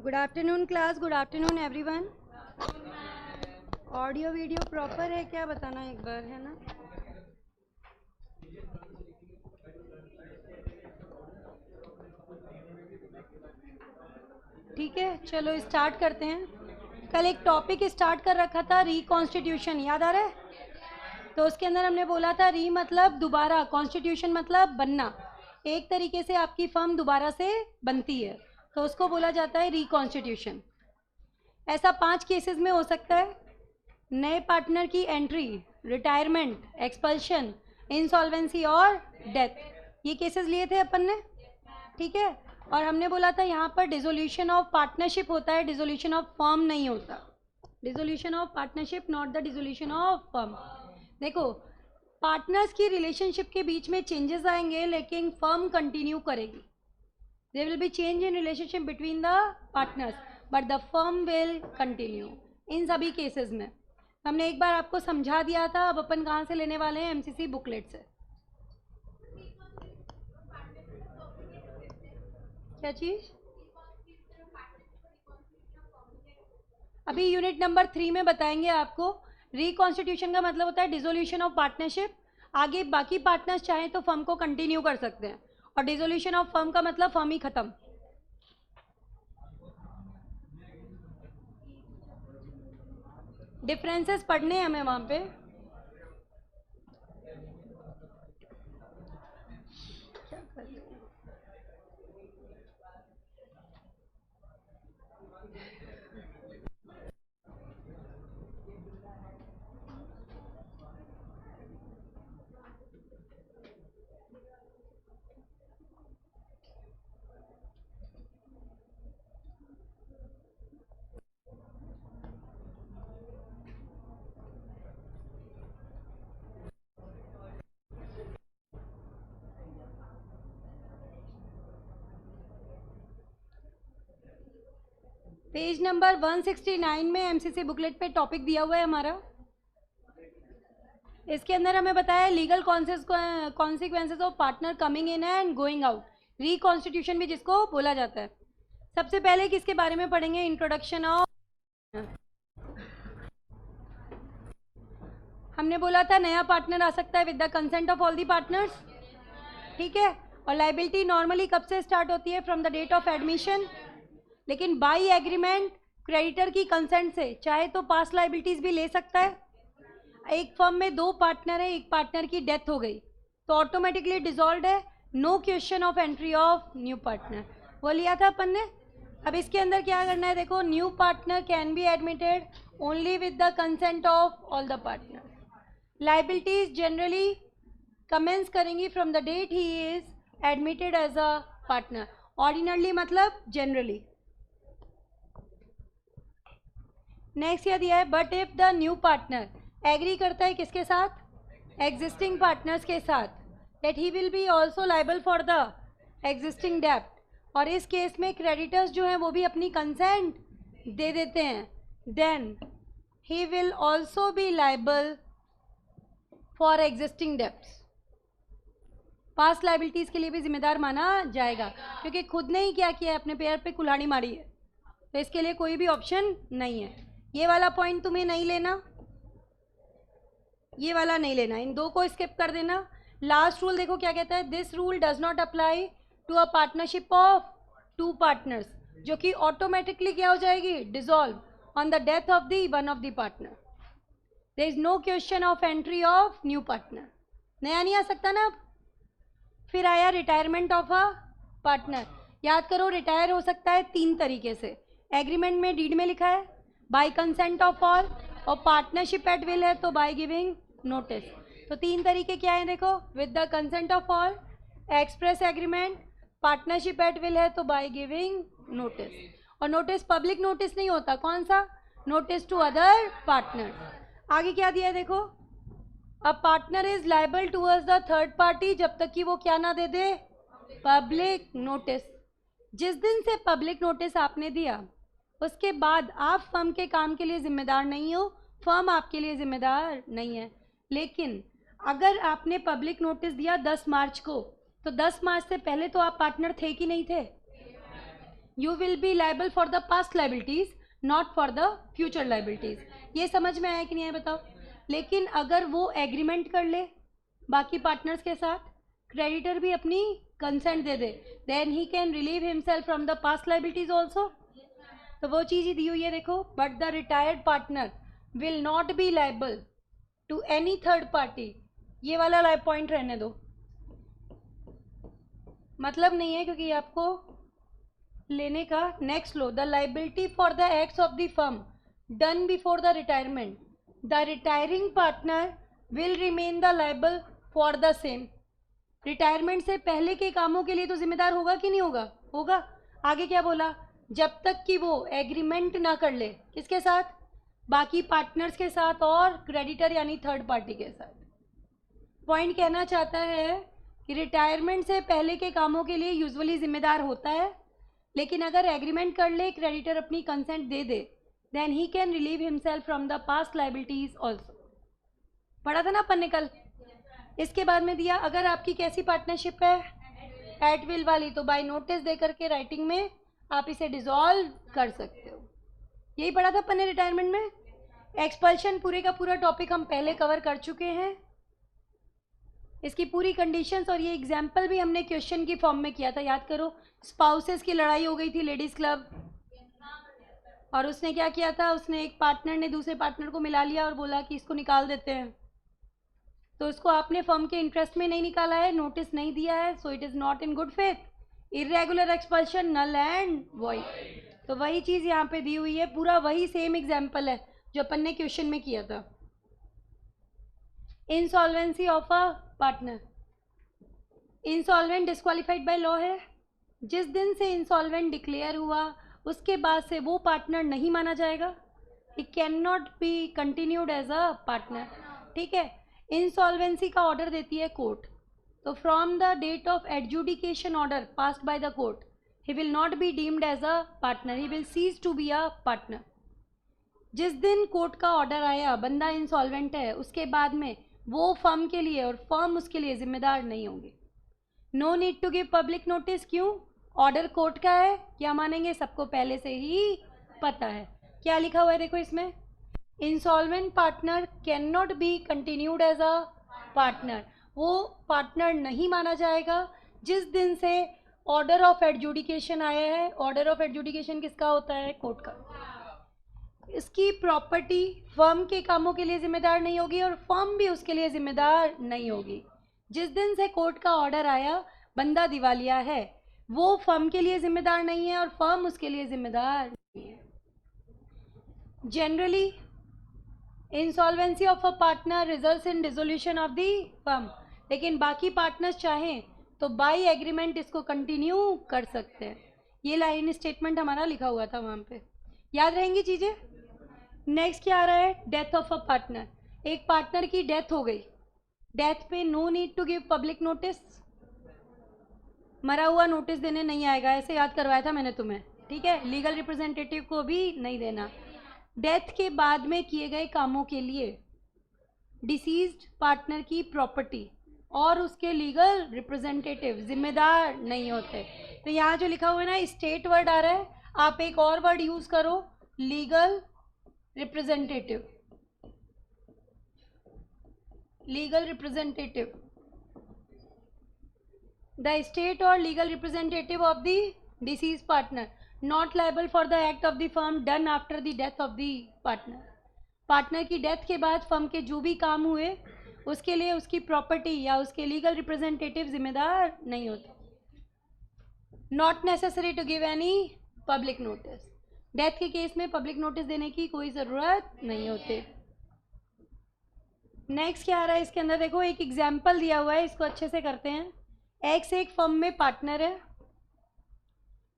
Good afternoon class, good afternoon everyone. Audio video proper है क्या बताना एक बार, है ना? ठीक है, चलो स्टार्ट करते हैं। कल एक टॉपिक स्टार्ट कर रखा था, रिकॉन्स्टिट्यूशन, याद आ रहा है? तो उसके अंदर हमने बोला था री मतलब दोबारा, कॉन्स्टिट्यूशन मतलब बनना। एक तरीके से आपकी फर्म दोबारा से बनती है तो उसको बोला जाता है रिकॉन्स्टिट्यूशन। ऐसा 5 केसेस में हो सकता है: नए पार्टनर की एंट्री, रिटायरमेंट, एक्सपल्शन, इंसॉल्वेंसी और डेथ। ये केसेस लिए थे अपन ने, ठीक है। और हमने बोला था यहाँ पर डिसोल्यूशन ऑफ पार्टनरशिप होता है, डिसोल्यूशन ऑफ फर्म नहीं होता। Dissolution of partnership, not the dissolution of firm. देखो, पार्टनर्स की रिलेशनशिप के बीच में चेंजेस आएंगे लेकिन फर्म कंटिन्यू करेगी। There will be change in relationship between the partners but the firm will continue in सभी केसेस में। हमने एक बार आपको समझा दिया था, अब अपन कहाँ से लेने वाले हैं? एमसीसी बुकलेट से। क्या चीज? अभी यूनिट नंबर 3 में बताएंगे आपको। रिकॉन्स्टिट्यूशन का मतलब होता है डिसोल्यूशन ऑफ पार्टनरशिप। आगे बाकी पार्टनर्स चाहें तो फर्म को कंटिन्यू कर सकते हैं, और डिसोल्यूशन ऑफ फर्म का मतलब फर्म ही खत्म। डिफरेंसेस पढ़ने हैं हमें वहां पे। पेज नंबर 169 में एमसीसी बुकलेट पे टॉपिक दिया हुआ है हमारा। इसके अंदर हमें बताया legal consequences of partner coming in and going out, reconstitution भी जिसको बोला जाता है। सबसे पहले किसके बारे में पढ़ेंगे? Introduction of. हमने बोला था नया पार्टनर आ सकता है with the consent of all the partners, ठीक है। और लाइबिलिटी नॉर्मली कब से स्टार्ट होती है? From the date of admission. लेकिन बाई एग्रीमेंट क्रेडिटर की कंसेंट से चाहे तो पास लाइबिलिटीज भी ले सकता है। एक फर्म में 2 पार्टनर है, एक पार्टनर की डेथ हो गई तो ऑटोमेटिकली डिसॉल्व है, no question of entry of new partner, वो लिया था अपन ने। अब इसके अंदर क्या करना है? देखो, new partner can be admitted only with the consent of all the partner. Liabilities generally commence करेंगी from the date he is admitted as a partner. Ordinarily मतलब जनरली। नेक्स्ट क्या दिया है? But if the new partner agree करता है किसके साथ? Existing partners के साथ, that he will be also liable for the existing डेब्ट। और इस केस में क्रेडिटर्स जो हैं वो भी अपनी कंसेंट दे देते हैं, then he will also be liable for existing debts. Past liabilities के लिए भी जिम्मेदार माना जाएगा, क्योंकि खुद ने ही क्या किया है? अपने पैर पे कुल्हाड़ी मारी है, तो इसके लिए कोई भी ऑप्शन नहीं है। ये वाला पॉइंट तुम्हें नहीं लेना, ये वाला नहीं लेना, इन 2 को स्किप कर देना। लास्ट रूल देखो क्या कहता है? This rule does not apply to a partnership of 2 partners, जो कि ऑटोमेटिकली क्या हो जाएगी? Dissolve on the death of the one of the partner. There is no question of entry of new partner. नया नहीं आ सकता ना। फिर आया रिटायरमेंट ऑफ अ पार्टनर। याद करो, रिटायर हो सकता है 3 तरीके से। एग्रीमेंट में, डीड में लिखा है बाय कंसेंट ऑफ ऑल, और पार्टनरशिप एट विल है तो बाय गिविंग नोटिस। तो 3 तरीके क्या है? देखो, with the consent of all, express agreement, partnership at will है तो बाय गिविंग नोटिस। और नोटिस पब्लिक नोटिस नहीं होता, कौन सा? Notice to other partner. आगे क्या दिया है देखो, a partner is liable towards the third party जब तक कि वो क्या ना दे दे? Public notice. जिस दिन से पब्लिक नोटिस आपने दिया उसके बाद आप फर्म के काम के लिए जिम्मेदार नहीं हो, फर्म आपके लिए जिम्मेदार नहीं है। लेकिन अगर आपने पब्लिक नोटिस दिया 10 मार्च को, तो 10 मार्च से पहले तो आप पार्टनर थे कि नहीं थे? You will be liable for the past liabilities, not for the future liabilities. ये समझ में आया कि नहीं आया बताओ। लेकिन अगर वो एग्रीमेंट कर ले बाकी पार्टनर्स के साथ, क्रेडिटर भी अपनी कंसेंट दे दे, then he can relieve himself from the past liabilities also. तो वो चीज़ ही दी हुई है देखो, but the retired partner will not be liable to any third party. ये वाला पॉइंट रहने दो, मतलब नहीं है क्योंकि आपको लेने का। Next low, the liability for the acts of the firm done before the retirement, the retiring partner will remain the liable for the same. Retirement से पहले के कामों के लिए तो जिम्मेदार होगा कि नहीं होगा? होगा। आगे क्या बोला? जब तक कि वो एग्रीमेंट ना कर ले, किसके साथ? बाकी पार्टनर्स के साथ और क्रेडिटर यानी थर्ड पार्टी के साथ। पॉइंट कहना चाहता है कि रिटायरमेंट से पहले के कामों के लिए यूजुअली जिम्मेदार होता है, लेकिन अगर एग्रीमेंट कर ले, क्रेडिटर अपनी कंसेंट दे दे, then he can relieve himself from the past liabilities also. पढ़ा था ना अपन ने कल। इसके बाद में दिया, अगर आपकी कैसी पार्टनरशिप है? एट विल वाली, तो बाय नोटिस दे करके राइटिंग में आप इसे डिसॉल्व कर सकते हो। यही पढ़ा था अपन ने रिटायरमेंट में। एक्सपल्शन पूरे का पूरा टॉपिक हम पहले कवर कर चुके हैं, इसकी पूरी कंडीशंस, और ये एग्जाम्पल भी हमने क्वेश्चन की फॉर्म में किया था, याद करो। स्पाउसेस की लड़ाई हो गई थी लेडीज़ क्लब, और उसने क्या किया था, उसने एक पार्टनर ने दूसरे पार्टनर को मिला लिया और बोला कि इसको निकाल देते हैं। तो उसको आपने फर्म के इंटरेस्ट में नहीं निकाला है, नोटिस नहीं दिया है, so it is not in good faith. Irregular expulsion, null and void. तो वही चीज़ यहाँ पे दी हुई है, पूरा वही सेम एग्जाम्पल है जो अपन ने क्वेश्चन में किया था। Insolvency of a partner, insolvent disqualified by law है। जिस दिन से इंसॉल्वेंट डिक्लेयर हुआ उसके बाद से वो पार्टनर नहीं माना जाएगा, he can not be continued as a partner. ठीक है। इंसॉल्वेंसी का ऑर्डर देती है कोर्ट, तो from the date of adjudication order passed by the court, he will not be deemed as a partner, he will cease to be a partner. जिस दिन court का order आया बंदा इंसॉल्वेंट है, उसके बाद में वो फर्म के लिए और फर्म उसके लिए जिम्मेदार नहीं होंगे। No need to give public notice, क्यों? ऑर्डर कोर्ट का है, क्या मानेंगे? सबको पहले से ही पता है। क्या लिखा हुआ है देखो इसमें, insolvent partner can not be continued as a partner, वो पार्टनर नहीं माना जाएगा जिस दिन से ऑर्डर ऑफ एडजुडिकेशन आया है। ऑर्डर ऑफ एडजुडिकेशन किसका होता है? कोर्ट का। इसकी प्रॉपर्टी फर्म के कामों के लिए जिम्मेदार नहीं होगी और फर्म भी उसके लिए जिम्मेदार नहीं होगी। जिस दिन से कोर्ट का ऑर्डर आया बंदा दिवालिया है, वो फर्म के लिए जिम्मेदार नहीं है और फर्म उसके लिए जिम्मेदार नहीं है। Generally insolvency of a partner results in dissolution of the firm, लेकिन बाकी पार्टनर्स चाहें तो बाय एग्रीमेंट इसको कंटिन्यू कर सकते हैं। ये लाइन स्टेटमेंट हमारा लिखा हुआ था वहाँ पे, याद रहेंगी चीज़ें। नेक्स्ट क्या आ रहा है? डेथ ऑफ अ पार्टनर, एक पार्टनर की डेथ हो गई, डेथ पे no need to give public notice, मरा हुआ नोटिस देने नहीं आएगा, ऐसे याद करवाया था मैंने तुम्हें। ठीक है। लीगल रिप्रेजेंटेटिव को भी नहीं देना। डेथ के बाद में किए गए कामों के लिए डिसीज्ड पार्टनर की प्रॉपर्टी और उसके लीगल रिप्रेजेंटेटिव जिम्मेदार नहीं होते। तो यहाँ जो लिखा हुआ है ना, स्टेट वर्ड आ रहा है, आप एक और वर्ड यूज करो, legal representative. Legal representative, the estate और legal representative of the deceased partner not liable for the act of the firm done after the death of the partner. Partner की death के बाद firm के जो भी काम हुए उसके लिए उसकी प्रॉपर्टी या उसके लीगल रिप्रेजेंटेटिव जिम्मेदार नहीं होते। Not necessary to give any public notice, death के केस में पब्लिक नोटिस देने की कोई ज़रूरत नहीं होती। नेक्स्ट क्या आ रहा है इसके अंदर देखो, एक एग्जाम्पल दिया हुआ है, इसको अच्छे से करते हैं। एक्स एक फर्म में पार्टनर है,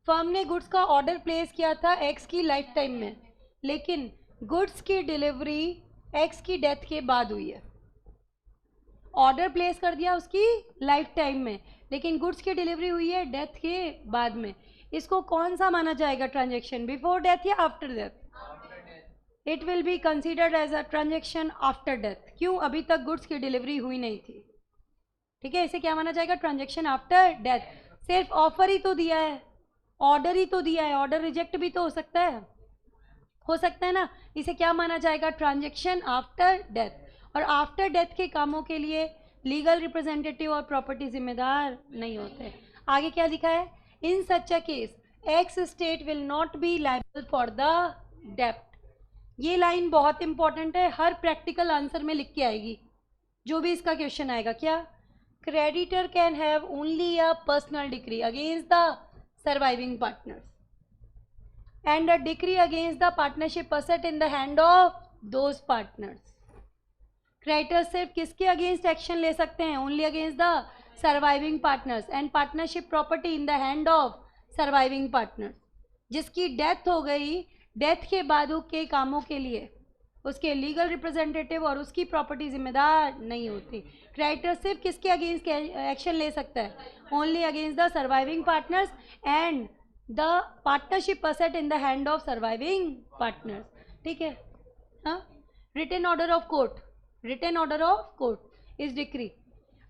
फर्म ने गुड्स का ऑर्डर प्लेस किया था एक्स की लाइफ टाइम में, लेकिन गुड्स की डिलीवरी एक्स की डेथ के बाद हुई है। ऑर्डर प्लेस कर दिया उसकी लाइफ टाइम में, लेकिन गुड्स की डिलीवरी हुई है डेथ के बाद में। इसको कौन सा माना जाएगा ट्रांजैक्शन, बिफोर डेथ या after death? It will be considered as a transaction after death. क्यों? अभी तक गुड्स की डिलीवरी हुई नहीं थी। ठीक है, इसे क्या माना जाएगा? Transaction after death. सिर्फ ऑफर ही तो दिया है, ऑर्डर ही तो दिया है, ऑर्डर रिजेक्ट भी तो हो सकता है ना। इसे क्या माना जाएगा? Transaction after death. और आफ्टर डेथ के कामों के लिए लीगल रिप्रेजेंटेटिव और प्रॉपर्टी जिम्मेदार नहीं होते। आगे क्या लिखा है? In such a case ex estate will not be liable for the डेप्ट। ये लाइन बहुत इंपॉर्टेंट है, हर प्रैक्टिकल आंसर में लिख के आएगी जो भी इसका क्वेश्चन आएगा। क्या? Creditor can have only a personal decree against the surviving partners and a decree against the partnership asset in the hand of those partners. Creditors सिर्फ किसके अगेंस्ट एक्शन ले सकते हैं? Only against the surviving partners and partnership property in the hand of surviving partners. जिसकी death हो गई, death के बाद के कामों के लिए उसके लीगल रिप्रेजेंटेटिव और उसकी प्रॉपर्टी जिम्मेदार नहीं होती। क्रेडिटर सिर्फ किसके अगेंस्ट एक्शन ले सकता है? Only against the surviving partners and the partnership asset in the hand of surviving partners. ठीक है। हाँ, written order of court, written order of court is decree.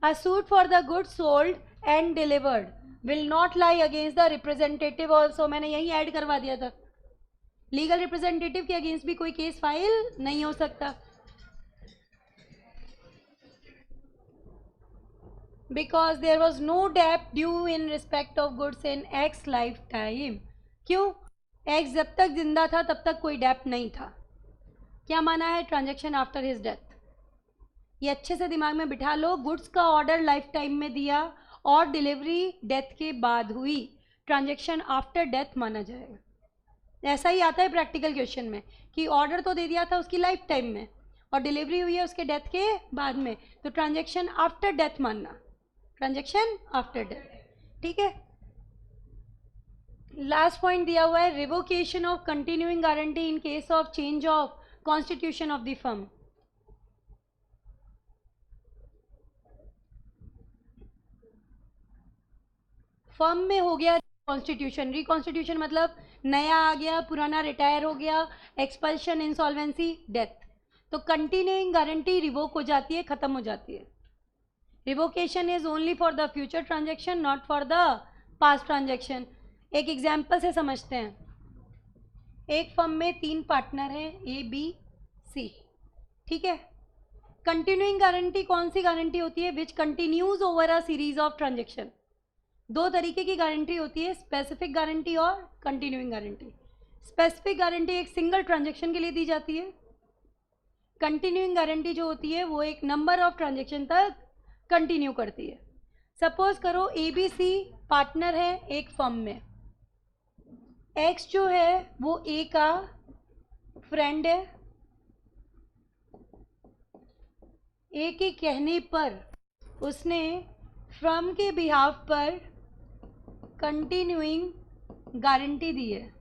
A suit for the goods sold and delivered will not lie against the representative also. मैंने यही add करवा दिया था, legal representative के against भी कोई केस फाइल नहीं हो सकता, because there was no debt due in respect of goods in X lifetime। क्यों? X जब तक जिंदा था तब तक कोई डेप्ट नहीं था। क्या माना है? Transaction after his death. ये अच्छे से दिमाग में बिठा लो। गुड्स का ऑर्डर लाइफ टाइम में दिया और डिलीवरी डेथ के बाद हुई, ट्रांजेक्शन आफ्टर डेथ माना जाएगा। ऐसा ही आता है प्रैक्टिकल क्वेश्चन में कि ऑर्डर तो दे दिया था उसकी लाइफ टाइम में और डिलीवरी हुई है उसके डेथ के बाद में, तो ट्रांजेक्शन आफ्टर डेथ मानना, ट्रांजेक्शन आफ्टर डेथ। ठीक है। लास्ट पॉइंट दिया हुआ है, revocation of continuing guarantee in case of change of constitution of the firm. Firm में हो गया कॉन्स्टिट्यूशन, रिकॉन्स्टिट्यूशन मतलब नया आ गया, पुराना रिटायर हो गया, एक्सपल्शन, इंसॉल्वेंसी, डेथ, तो कंटिन्यूइंग गारंटी रिवोक हो जाती है, खत्म हो जाती है। Revocation is only for the future transaction, not for the past transaction. एक एग्जाम्पल से समझते हैं। एक फर्म में 3 पार्टनर हैं, ए बी सी। ठीक है। कंटिन्यूइंग गारंटी कौन सी गारंटी होती है? Which continues over a series of transaction. 2 तरीके की गारंटी होती है, स्पेसिफिक गारंटी और कंटिन्यूइंग गारंटी। स्पेसिफिक गारंटी एक सिंगल ट्रांजेक्शन के लिए दी जाती है। कंटिन्यूइंग गारंटी जो होती है वो एक नंबर ऑफ ट्रांजेक्शन तक कंटिन्यू करती है। सपोज करो ए बी सी पार्टनर है एक फर्म में। एक्स जो है वो ए का फ्रेंड है। ए के कहने पर उसने फर्म के बिहाफ पर कंटिन्यूइंग गारंटी दी है।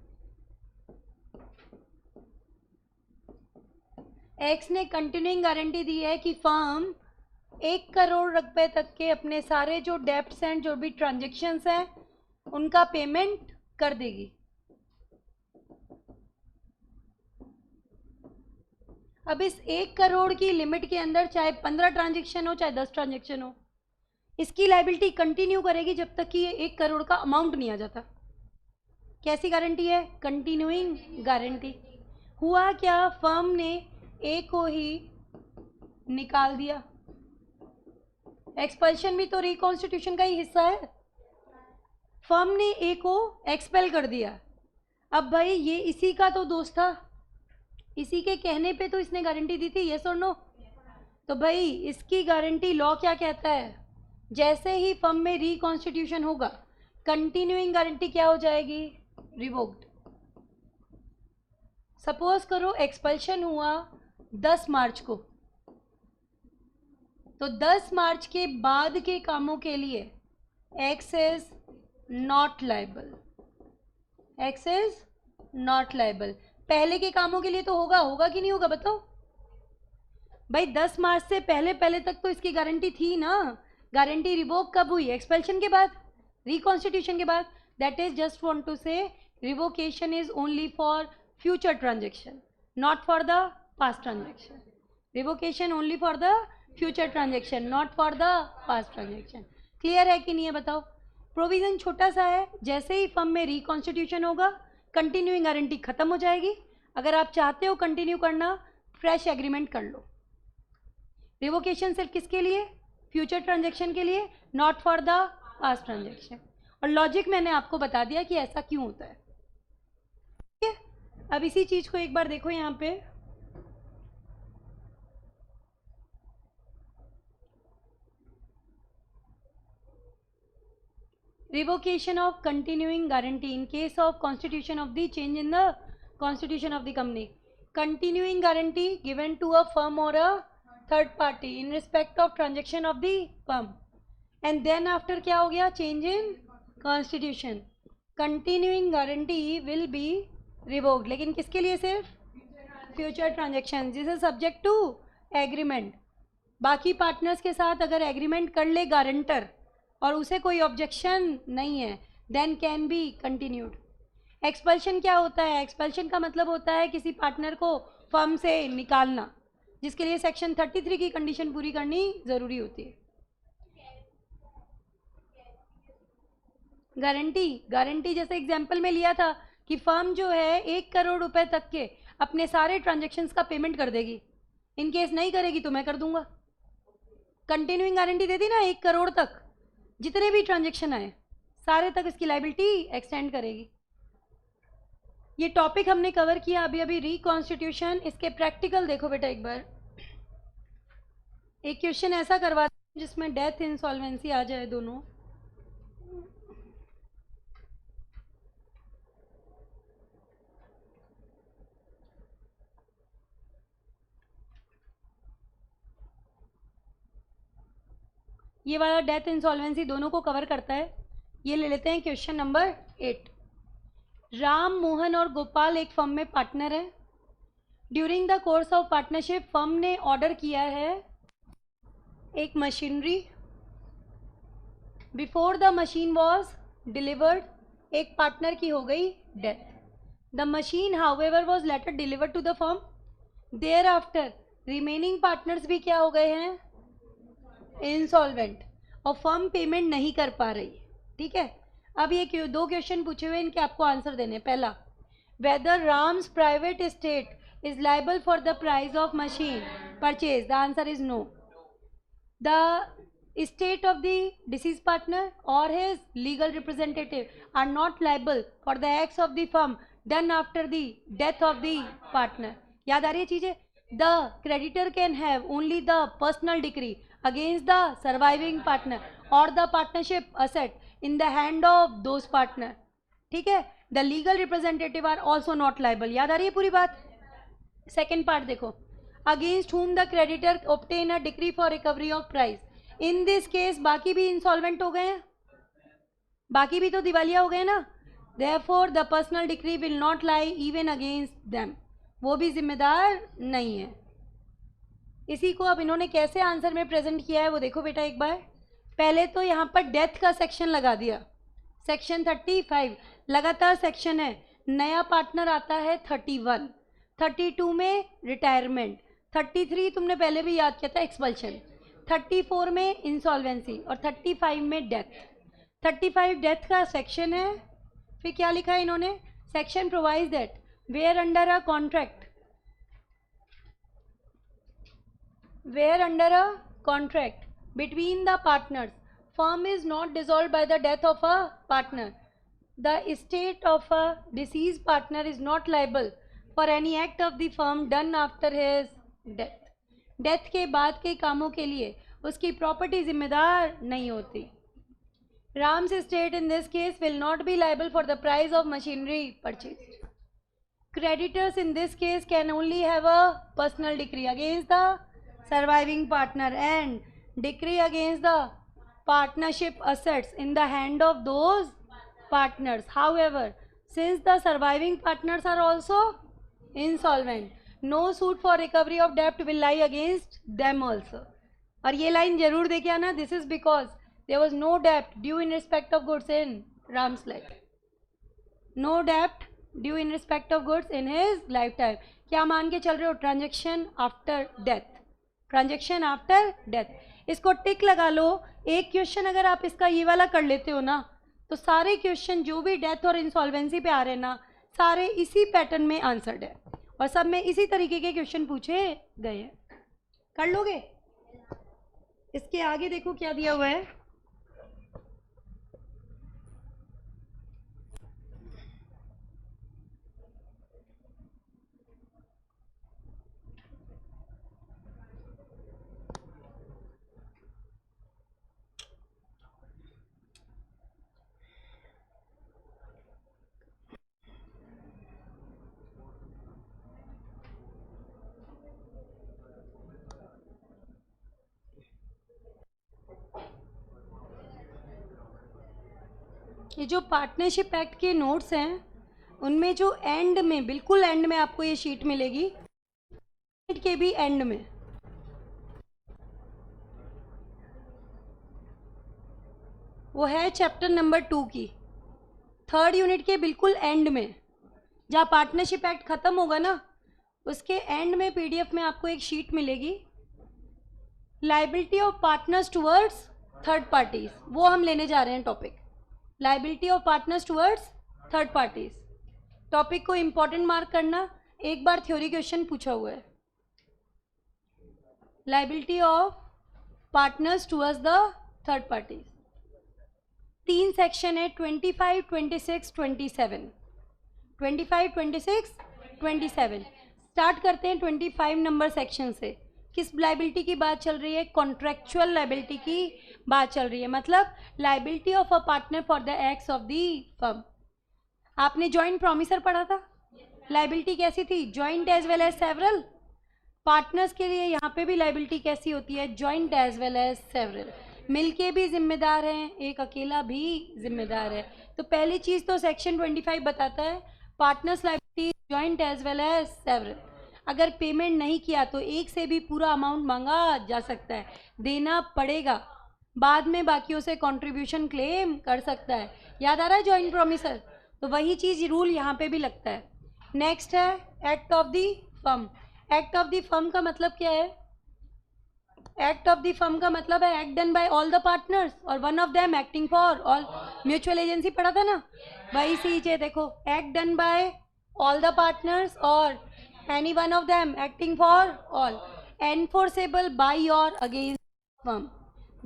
एक्स ने कंटिन्यूइंग गारंटी दी है कि फर्म 1 करोड़ रुपए तक के अपने सारे जो डेब्ट्स हैं, जो भी ट्रांजेक्शन्स हैं, उनका पेमेंट कर देगी। अब इस 1 करोड़ की लिमिट के अंदर चाहे 15 ट्रांजेक्शन हो, चाहे 10 ट्रांजेक्शन हो, इसकी लायबिलिटी कंटिन्यू करेगी जब तक कि ये 1 करोड़ का अमाउंट नहीं आ जाता। कैसी गारंटी है? Continuing guarantee. हुआ क्या? फर्म ने ए को ही निकाल दिया। एक्सपल्शन भी तो रिकॉन्स्टिट्यूशन का ही हिस्सा है। फर्म ने ए को एक्सपेल कर दिया। अब भाई ये इसी का तो दोस्त था, इसी के कहने पे तो इसने गारंटी दी थी, यस और नो? तो भाई इसकी गारंटी लॉ क्या कहता है? जैसे ही फर्म में रिकॉन्स्टिट्यूशन होगा, कंटिन्यूइंग गारंटी क्या हो जाएगी? रिवोक्ड। सपोज करो एक्सपल्शन हुआ 10 मार्च को, तो 10 मार्च के बाद के कामों के लिए x is not liable, x is not liable. पहले के कामों के लिए तो होगा कि नहीं होगा? बताओ भाई। 10 मार्च से पहले तक तो इसकी गारंटी थी ना। गारंटी रिवोक कब हुई? एक्सपेल्शन के बाद, रिकॉन्स्टिट्यूशन के बाद। That is just want to say revocation is only for future transaction, not for the past transaction. Revocation only for the future transaction, not for the past transaction. Clear है कि नहीं है? बताओ। प्रोविज़न छोटा सा है, जैसे ही फर्म में रिकॉन्स्टिट्यूशन होगा कंटिन्यूइंग गारंटी खत्म हो जाएगी। अगर आप चाहते हो कंटिन्यू करना, फ्रेश एग्रीमेंट कर लो। रिवोकेशन सिर्फ किसके लिए? फ्यूचर ट्रांजेक्शन के लिए, not for the past transaction. और लॉजिक मैंने आपको बता दिया कि ऐसा क्यों होता है। ठीक है, अब इसी चीज़ को एक बार देखो यहाँ पे। Revocation of continuing guarantee in case of constitution of the change in the constitution of the company. Continuing guarantee given to a firm or a third party in respect of transaction of the firm. And then after क्या हो गया? Change in constitution. Continuing guarantee will be revoked. लेकिन किसके लिए? सिर्फ future transaction. This is subject to agreement. बाकी partners के साथ अगर एग्रीमेंट कर ले गारंटर और उसे कोई ऑब्जेक्शन नहीं है, then can be continued. Expulsion क्या होता है? एक्सपल्शन का मतलब होता है किसी पार्टनर को फर्म से निकालना, जिसके लिए सेक्शन 33 की कंडीशन पूरी करनी ज़रूरी होती है। गारंटी जैसे एग्जांपल में लिया था कि फर्म जो है 1 करोड़ रुपए तक के अपने सारे ट्रांजैक्शंस का पेमेंट कर देगी। इन केस नहीं करेगी तो मैं कर दूंगा। कंटिन्यूइंग गारंटी दे दी ना, 1 करोड़ तक जितने भी ट्रांजैक्शन आए सारे तक इसकी लायबिलिटी एक्सटेंड करेगी। ये टॉपिक हमने कवर किया अभी रिकॉन्स्टिट्यूशन। इसके प्रैक्टिकल देखो बेटा एक बार। एक क्वेश्चन ऐसा करवा जिसमें डेथ इंसॉल्वेंसी आ जाए दोनों। ये वाला डेथ इंसॉल्वेंसी दोनों को कवर करता है। ये ले लेते हैं क्वेश्चन नंबर 8। राम, मोहन और गोपाल एक फर्म में पार्टनर है। During the course of partnership firm ने ऑर्डर किया है एक machinery. Before the machine was delivered एक पार्टनर की हो गई death. The machine however was later delivered to the firm. Thereafter remaining partners भी क्या हो गए हैं? इंसॉल्वेंट, और फर्म पेमेंट नहीं कर पा रही। ठीक है, अब ये 2 क्वेश्चन पूछे हुए, इनके आपको आंसर देने। पहला, whether Ram's private estate is liable for the price of machine purchase. The answer is no. The estate of the deceased partner or his legal representative are not liable for the acts of the firm done after the death of the partner. याद आ रही है चीजें? The creditor can have only the personal decree against the surviving partner or the partnership asset in the hand of those partner. ठीक है, the legal representative are also not liable. याद आ रही है पूरी बात? सेकेंड पार्ट देखो, against whom the creditor obtain a decree for recovery of price. In this case बाकी भी इंसॉल्वेंट हो गए हैं, बाकी भी तो दिवालिया हो गए ना। Therefore the personal decree will not lie even against them, वो भी जिम्मेदार नहीं है। इसी को अब इन्होंने कैसे आंसर में प्रेजेंट किया है वो देखो बेटा एक बार। पहले तो यहाँ पर डेथ का सेक्शन लगा दिया, सेक्शन 35 लगातार सेक्शन है। नया पार्टनर आता है 31, 32 में रिटायरमेंट, 33 तुमने पहले भी याद किया था एक्सपल्शन, 34 में इंसॉल्वेंसी और 35 में डेथ। 35 डेथ का सेक्शन है। फिर क्या लिखा है इन्होंने? Section provides that where under a contract between the partners firm is not dissolved by the death of a partner, the estate of a deceased partner is not liable for any act of the firm done after his death. Death के बाद के कामों के लिए उसकी property जिम्मेदार नहीं होती। Ram's estate in this case will not be liable for the price of machinery purchase. Creditors in this case can only have a personal decree against the surviving partner and decree against the partnership assets in the hand of those partners. However, since the surviving partners are also insolvent, no suit for recovery of debt will lie against them also. और ये line जरूर देखे आना, this is because there was no debt due in respect of goods in Ram's life. No debt due in respect of goods in his lifetime. क्या मान के चल रहे हो? Transaction after death, transaction after death. इसको टिक लगा लो। एक question अगर आप इसका ये वाला कर लेते हो ना तो सारे क्वेश्चन जो भी डेथ और इंसॉल्वेंसी पे आ रहे हैं ना, सारे इसी पैटर्न में आंसर्ड है और सब में इसी तरीके के क्वेश्चन पूछे गए हैं। कर लोगे? इसके आगे देखो क्या दिया हुआ है। ये जो पार्टनरशिप एक्ट के नोट्स हैं उनमें जो एंड में, बिल्कुल एंड में आपको ये शीट मिलेगी, के भी एंड में वो है चैप्टर नंबर 2 की 3rd यूनिट के बिल्कुल एंड में, जहाँ पार्टनरशिप एक्ट ख़त्म होगा ना, उसके एंड में पीडीएफ में आपको एक शीट मिलेगी, liability of partners towards third parties. वो हम लेने जा रहे हैं topic, liability of partners towards third parties. Topic को इम्पॉर्टेंट मार्क करना, एक बार थ्योरी क्वेश्चन पूछा हुआ है। Liability of partners towards the third parties. 3 section है, 25, 26, 27। 25, 26, 27। स्टार्ट करते हैं 25 नंबर सेक्शन से। किस लाइबिलिटी की बात चल रही है? कॉन्ट्रैक्चुअल लाइबिलिटी की बात चल रही है, मतलब liability of a partner for the acts of the firm. आपने जॉइंट प्रॉमिसर पढ़ा था, लाइबिलिटी कैसी थी? Joint as well as several. Partners के लिए यहाँ पे भी लाइबिलिटी कैसी होती है? Joint as well as several. मिलके भी जिम्मेदार हैं, एक अकेला भी जिम्मेदार है। तो पहली चीज़ तो सेक्शन 25 बताता है partners liability joint as well as several. अगर पेमेंट नहीं किया तो एक से भी पूरा अमाउंट मांगा जा सकता है, देना पड़ेगा, बाद में बाकियों से कंट्रीब्यूशन क्लेम कर सकता है। याद आ रहा है जॉइंट प्रॉमिसर? तो वही चीज़ रूल यहाँ पे भी लगता है। नेक्स्ट है act of the firm. Act of the firm का मतलब क्या है? एक्ट ऑफ द फर्म का मतलब है act done by all the partners और one of them acting for all. Mutual agency पढ़ा था ना, वही चीज है। देखो, act done by all the partners और any one of them acting for all, enforceable by or against firm,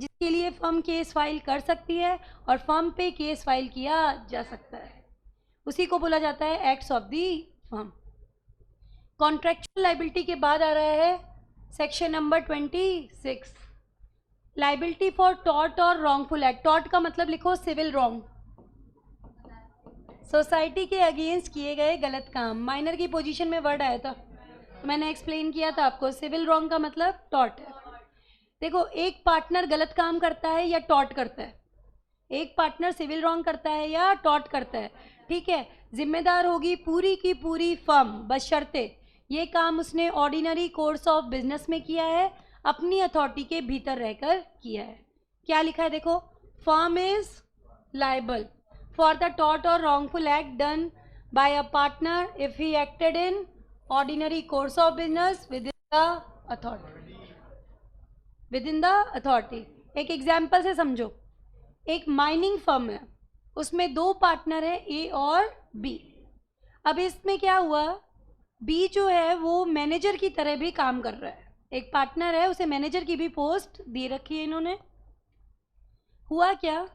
जिसके लिए फर्म केस फाइल कर सकती है और फर्म पे केस फाइल किया जा सकता है, उसी को बोला जाता है acts of the firm. Contractual liability के बाद आ रहा है section number 26, liability for tort और रॉन्गफुल एक्ट। टॉर्ट का मतलब लिखो सिविल रॉन्ग, सोसाइटी के अगेंस्ट किए गए गलत काम। माइनर की पोजीशन में वर्ड आया था तो मैंने एक्सप्लेन किया था आपको, सिविल रॉन्ग का मतलब टॉर्ट है। देखो, एक पार्टनर गलत काम करता है या टॉर्ट करता है, एक पार्टनर सिविल रॉन्ग करता है या टॉर्ट करता है, ठीक है, जिम्मेदार होगी पूरी की पूरी फर्म, बशर्ते ये काम उसने ऑर्डिनरी कोर्स ऑफ बिजनेस में किया है, अपनी अथॉरिटी के भीतर रहकर किया है। क्या लिखा है देखो, firm is liable for the tort और wrongful act done by a partner if he acted in ordinary course of business within the authority, within the authority. एक एग्जाम्पल से समझो, एक माइनिंग फर्म है, उसमें 2 partner हैं ए और B. अब इसमें क्या हुआ, बी जो है वो मैनेजर की तरह भी काम कर रहा है, एक पार्टनर है उसे मैनेजर की भी पोस्ट दे रखी है इन्होंने। हुआ क्या,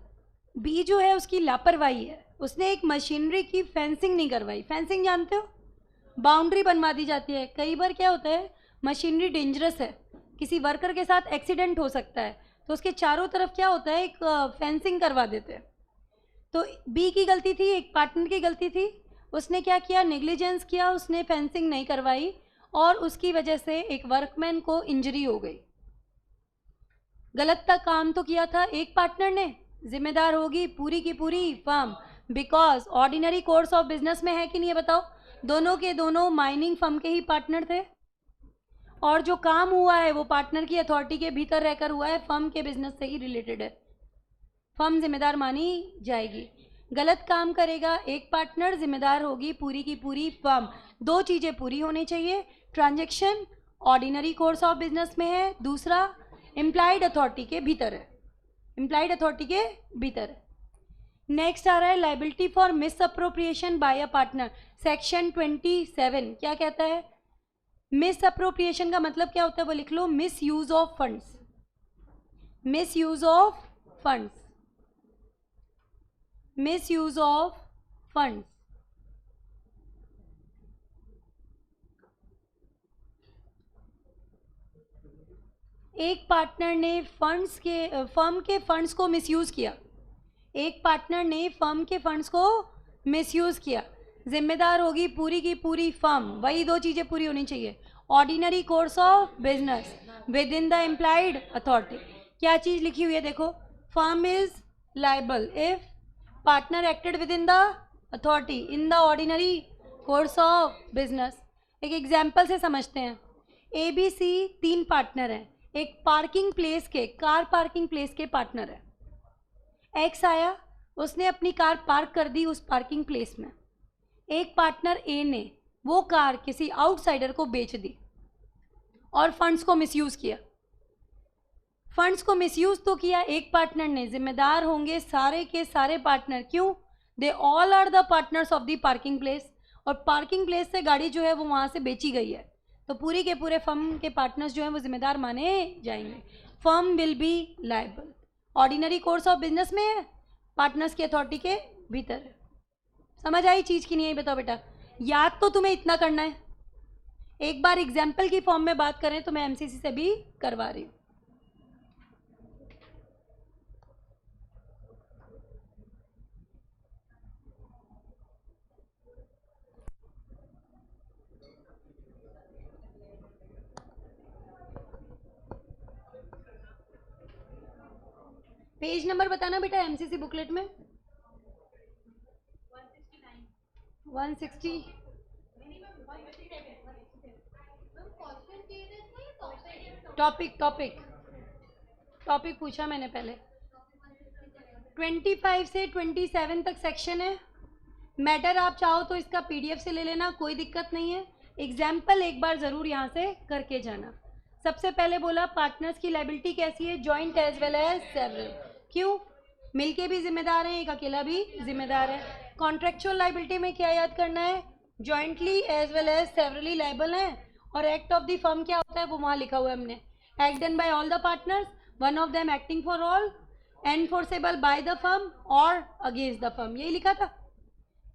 बी जो है उसकी लापरवाही है, उसने एक मशीनरी की फेंसिंग नहीं करवाई। फेंसिंग जानते हो, बाउंड्री बनवा दी जाती है। कई बार क्या होता है, मशीनरी डेंजरस है, किसी वर्कर के साथ एक्सीडेंट हो सकता है, तो उसके चारों तरफ क्या होता है, एक फेंसिंग करवा देते हैं। तो बी की गलती थी, एक पार्टनर की गलती थी, उसने क्या किया, नेग्लिजेंस किया, उसने फेंसिंग नहीं करवाई और उसकी वजह से एक वर्कमैन को इंजरी हो गई। गलत तक काम तो किया था एक पार्टनर ने, जिम्मेदार होगी पूरी की पूरी firm, because ordinary course of business में है कि नहीं है बताओ, दोनों के दोनों माइनिंग फर्म के ही पार्टनर थे और जो काम हुआ है वो पार्टनर की अथॉरिटी के भीतर रहकर हुआ है, फर्म के बिजनेस से ही रिलेटेड है, फर्म जिम्मेदार मानी जाएगी। गलत काम करेगा एक पार्टनर, जिम्मेदार होगी पूरी की पूरी फर्म। 2 चीज़ें पूरी होनी चाहिए, transaction ordinary course of business में है, दूसरा इम्प्लाइड अथॉरिटी के भीतर है, इम्प्लाइड अथॉरिटी के भीतर है। नेक्स्ट आ रहा है liability for misappropriation by a partner, section 27 क्या कहता है? मिस अप्रोप्रिएशन का मतलब क्या होता है वो लिख लो, misuse of funds, misuse of funds, misuse of funds. एक पार्टनर ने फर्म के फंड्स को मिसयूज किया, एक पार्टनर ने फर्म के फंड्स को मिसयूज किया, जिम्मेदार होगी पूरी की पूरी फर्म। वही दो चीजें पूरी होनी चाहिए, ordinary course of business within the implied authority. क्या चीज लिखी हुई है देखो, firm is liable if partner acted with in the authority in the ordinary course of business. एक एग्जाम्पल से समझते हैं। ABC 3 पार्टनर हैं, एक पार्किंग प्लेस के, कार पार्किंग प्लेस के पार्टनर है। एक्स आया, उसने अपनी कार पार्क कर दी उस पार्किंग प्लेस में। एक पार्टनर ए ने वो कार किसी आउटसाइडर को बेच दी और फंड्स को मिसयूज किया। फंड्स को मिसयूज तो किया एक पार्टनर ने, जिम्मेदार होंगे सारे के सारे पार्टनर। क्यों? They all are the partners of the parking place, और पार्किंग प्लेस से गाड़ी जो है वो वहाँ से बेची गई है, तो पूरी के पूरे फर्म के पार्टनर्स जो हैं वो जिम्मेदार माने जाएंगे। Firm will be liable, ordinary course of business में है, पार्टनर्स की अथॉरिटी के भीतर है। समझ आई चीज़ की नहीं आई? बताओ बेटा, याद तो तुम्हें इतना करना है। एक बार एग्जाम्पल की फॉर्म में बात करें तो मैं MCC से भी करवा रही हूँ। पेज नंबर बताना बेटा MCC बुकलेट में। 160। टॉपिक टॉपिक टॉपिक पूछा मैंने पहले। 25 से 27 तक सेक्शन है। मैटर आप चाहो तो इसका PDF से ले लेना, कोई दिक्कत नहीं है। एग्जाम्पल एक बार ज़रूर यहाँ से करके जाना। सबसे पहले बोला पार्टनर्स की लायबिलिटी कैसी है, joint as well as several. क्यों? मिलके भी जिम्मेदार हैं, एक अकेला भी जिम्मेदार है। कॉन्ट्रेक्चुअल लायबिलिटी में क्या याद करना है, jointly as well as severally liable हैं। और एक्ट ऑफ द फर्म क्या होता है वो वहाँ लिखा हुआ है हमने, act done by all the partners, one of them acting for all, enforceable bye the firm और अगेंस्ट द फर्म, यही लिखा था।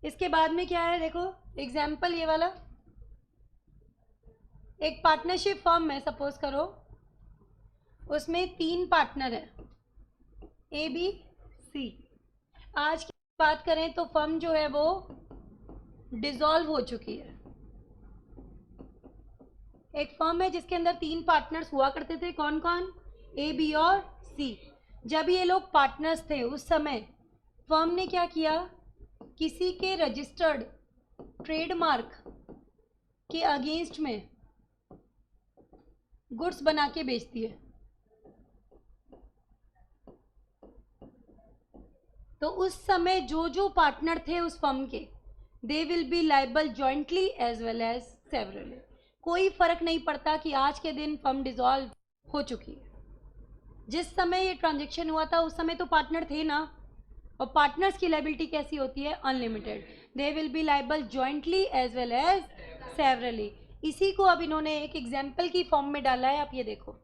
इसके बाद में क्या है देखो, एग्जाम्पल ये वाला, एक पार्टनरशिप फर्म है सपोज करो, उसमें 3 पार्टनर है ABC। आज की बात करें तो फर्म जो है वो डिसॉल्व हो चुकी है। एक फर्म है जिसके अंदर 3 पार्टनर्स हुआ करते थे, कौन कौन? A, B और C। जब ये लोग पार्टनर्स थे उस समय फर्म ने क्या किया, किसी के रजिस्टर्ड ट्रेडमार्क के अगेंस्ट में गुड्स बना के बेचती है। तो उस समय जो जो पार्टनर थे उस फर्म के, they will be liable jointly as well as severally. कोई फर्क नहीं पड़ता कि आज के दिन फर्म डिसॉल्व हो चुकी है। जिस समय ये ट्रांजैक्शन हुआ था उस समय तो पार्टनर थे ना, और पार्टनर्स की लायबिलिटी कैसी होती है, unlimited. They will be liable jointly as well as severally. इसी को अब इन्होंने एक एग्जाम्पल की फॉर्म में डाला है, आप ये देखो,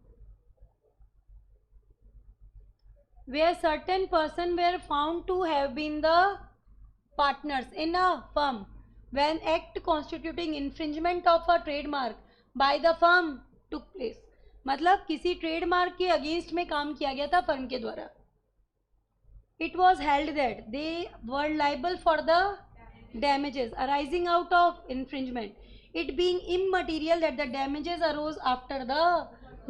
where certain person were found to have been the partners in a firm when act constituting infringement of a trademark by the firm took place। मतलब किसी ट्रेडमार्क के अगेंस्ट में काम किया गया था फर्म के द्वारा। It was held that they were liable for the damages arising out of infringement, it being immaterial that the damages arose after the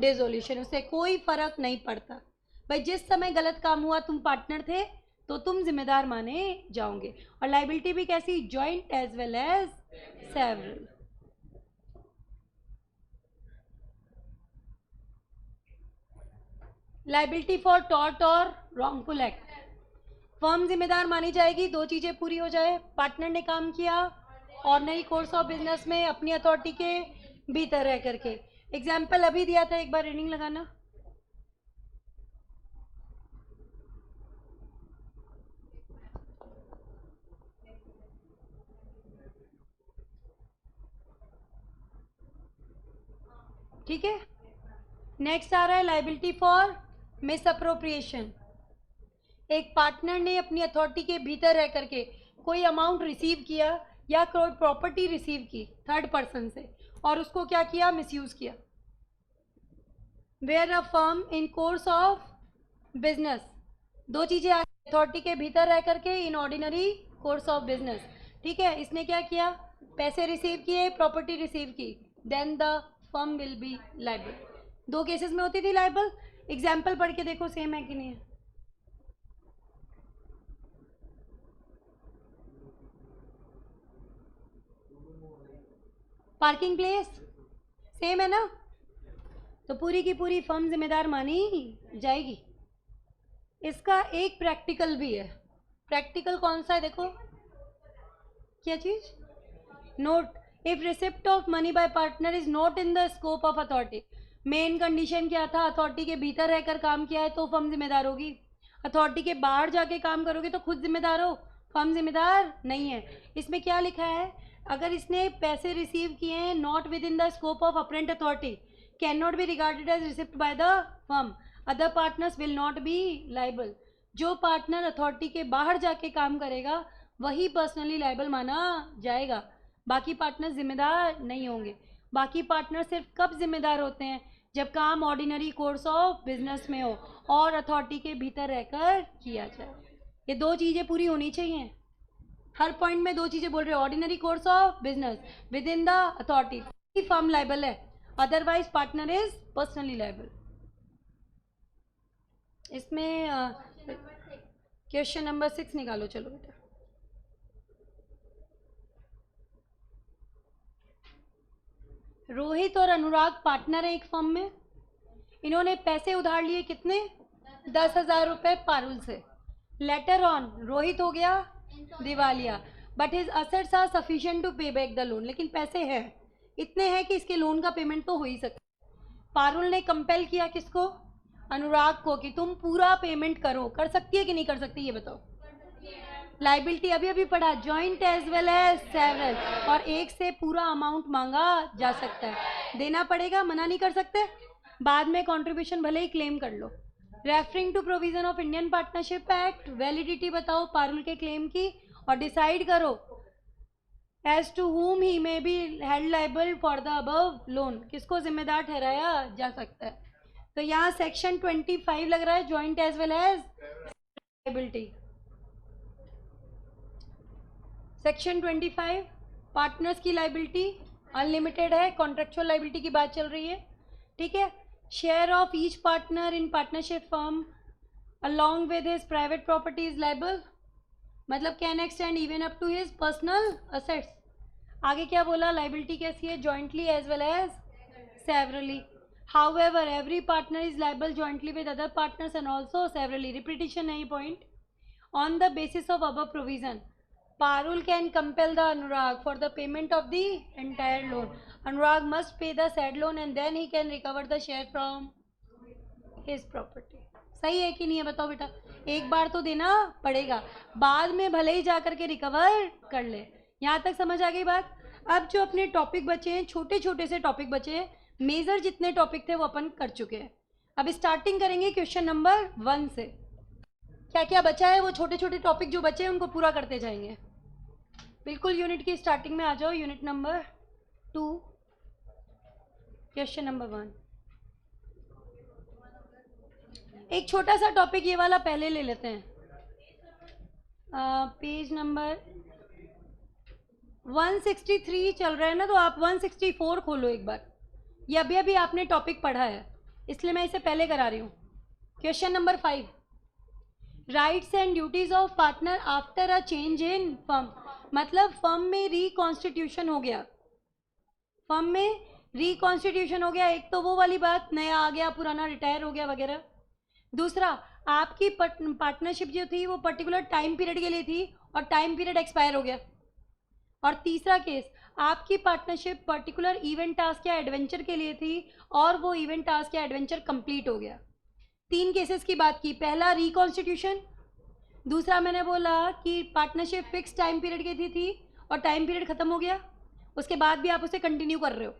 dissolution। उससे कोई फर्क नहीं पड़ता भाई, जिस समय गलत काम हुआ तुम पार्टनर थे तो तुम जिम्मेदार माने जाओगे। और लायबिलिटी भी कैसी, joint as well as several. Liability for tort और रॉन्गफुल एक्ट, फर्म जिम्मेदार मानी जाएगी, दो चीजें पूरी हो जाए, पार्टनर ने काम किया ऑर्डिनरी कोर्स ऑफ बिजनेस में अपनी अथॉरिटी के भीतर रह करके। एग्जाम्पल अभी दिया था, एक बार रीडिंग लगाना। ठीक है। नेक्स्ट आ रहा है लाइबिलिटी फॉर मिस अप्रोप्रिएशन। एक पार्टनर ने अपनी अथॉरिटी के भीतर रह करके कोई अमाउंट रिसीव किया या कोई प्रॉपर्टी रिसीव की थर्ड पर्सन से और उसको क्या किया, मिसयूज किया। Where a firm in course of business, दो चीज़ें आ गई, अथॉरिटी के भीतर रह करके in ordinary course of business, ठीक है। इसने क्या किया, पैसे रिसीव किए, प्रॉपर्टी रिसीव की, then the firm will be liable. दो केसेस में होती थी लाइबल। एग्जाम्पल पढ़ के देखो सेम है कि नहीं है। पार्किंग प्लेस सेम है ना, तो पूरी की पूरी फर्म जिम्मेदार मानी जाएगी। इसका एक प्रैक्टिकल भी है। प्रैक्टिकल कौन सा है देखो, क्या चीज, note if receipt of money by partner is not in the scope of authority. Main condition क्या था, अथॉरिटी के भीतर रहकर काम किया है तो फर्म जिम्मेदार होगी। अथॉरिटी के बाहर जाके काम करोगे तो खुद जिम्मेदार हो, फर्म जिम्मेदार नहीं है। इसमें क्या लिखा है, अगर इसने पैसे रिसीव किए हैं not within the scope of apparent authority can not be regarded as receipt by the firm, other partners will not be liable. जो पार्टनर अथॉरिटी के बाहर जाके काम करेगा वही पर्सनली लाइबल माना जाएगा, बाकी पार्टनर जिम्मेदार नहीं होंगे। बाकी पार्टनर सिर्फ कब जिम्मेदार होते हैं, जब काम ऑर्डिनरी कोर्स ऑफ बिजनेस में हो और अथॉरिटी के भीतर रहकर किया जाए। ये दो चीज़ें पूरी होनी चाहिए। हर पॉइंट में दो चीज़ें बोल रहे हो, ordinary course of business within the authority firm liable है, otherwise partner is personally liable. इसमें क्वेश्चन नंबर 6 निकालो, चलो बेटा। रोहित और अनुराग पार्टनर है एक फर्म में। इन्होंने पैसे उधार लिए कितने, 10,000 रुपये पारुल से। लेटर ऑन रोहित हो गया दिवालिया, but his assets are sufficient to pay back the loan. लेकिन पैसे हैं, इतने हैं कि इसके लोन का पेमेंट तो हो ही सकता। पारुल ने कंपेल किया किसको, अनुराग को, कि तुम पूरा पेमेंट करो। कर सकती है कि नहीं कर सकती ये बताओ। लाइबिलिटी अभी अभी पढ़ा, joint as well as several, और एक से पूरा अमाउंट मांगा जा सकता है, देना पड़ेगा, मना नहीं कर सकते। बाद में कंट्रीब्यूशन भले ही क्लेम कर लो। Referring to provision of Indian partnership act, validity बताओ पारुल के क्लेम की और डिसाइड करो as to whom he may be held liable for the above loan, किसको जिम्मेदार ठहराया जा सकता है। तो यहाँ सेक्शन 25 लग रहा है, joint as well as liability. Section 25 partners की लाइबिलिटी अनलिमिटेड है, कॉन्ट्रेक्चुअल लाइबिलिटी की बात चल रही है, ठीक है। Share of each partner in partnership firm along with his private property is liable, मतलब can extend even up to his personal assets. आगे क्या बोला, लाइबिलिटी कैसी है, jointly as well as severally. However every partner is liable jointly with other partners and also severally, repetition नहीं point. On the basis of above provision Parul can compel the Anurag for the payment of the entire loan. Anurag must pay the said loan and then he can recover the share from his property. सही है कि नहीं है बताओ बेटा, एक बार तो देना पड़ेगा, बाद में भले ही जा करके रिकवर कर ले। यहाँ तक समझ आ गई बात। अब जो अपने टॉपिक बचे हैं, छोटे छोटे से टॉपिक बचे हैं, मेजर जितने टॉपिक थे वो अपन कर चुके हैं। अब स्टार्टिंग करेंगे क्वेश्चन नंबर 1 से। क्या क्या बचा है, वो छोटे छोटे टॉपिक जो बचे हैं उनको पूरा करते जाएंगे। बिल्कुल यूनिट की स्टार्टिंग में आ जाओ, यूनिट नंबर 2 क्वेश्चन नंबर 1। एक छोटा सा टॉपिक ये वाला पहले ले लेते हैं। पेज नंबर 163 चल रहा है ना, तो आप 164 खोलो एक बार। ये अभी अभी आपने टॉपिक पढ़ा है, इसलिए मैं इसे पहले करा रही हूँ। Question number 5, rights and duties of partner after a change in firm, मतलब फर्म में रिकॉन्स्टिट्यूशन हो गया, फर्म में रिकॉन्स्टिट्यूशन हो गया। एक तो वो वाली बात, नया आ गया, पुराना रिटायर हो गया वगैरह। दूसरा, आपकी पार्टनरशिप जो थी वो पर्टिकुलर टाइम पीरियड के लिए थी और टाइम पीरियड एक्सपायर हो गया। और तीसरा केस, आपकी पार्टनरशिप पर्टिकुलर इवेंट टास्क या एडवेंचर के लिए थी और वो इवेंट टास्क या एडवेंचर कंप्लीट हो गया। 3 केसेस की बात की, पहला रिकॉन्स्टिट्यूशन, दूसरा मैंने बोला कि पार्टनरशिप फिक्स टाइम पीरियड की थी और टाइम पीरियड ख़त्म हो गया, उसके बाद भी आप उसे कंटिन्यू कर रहे हो।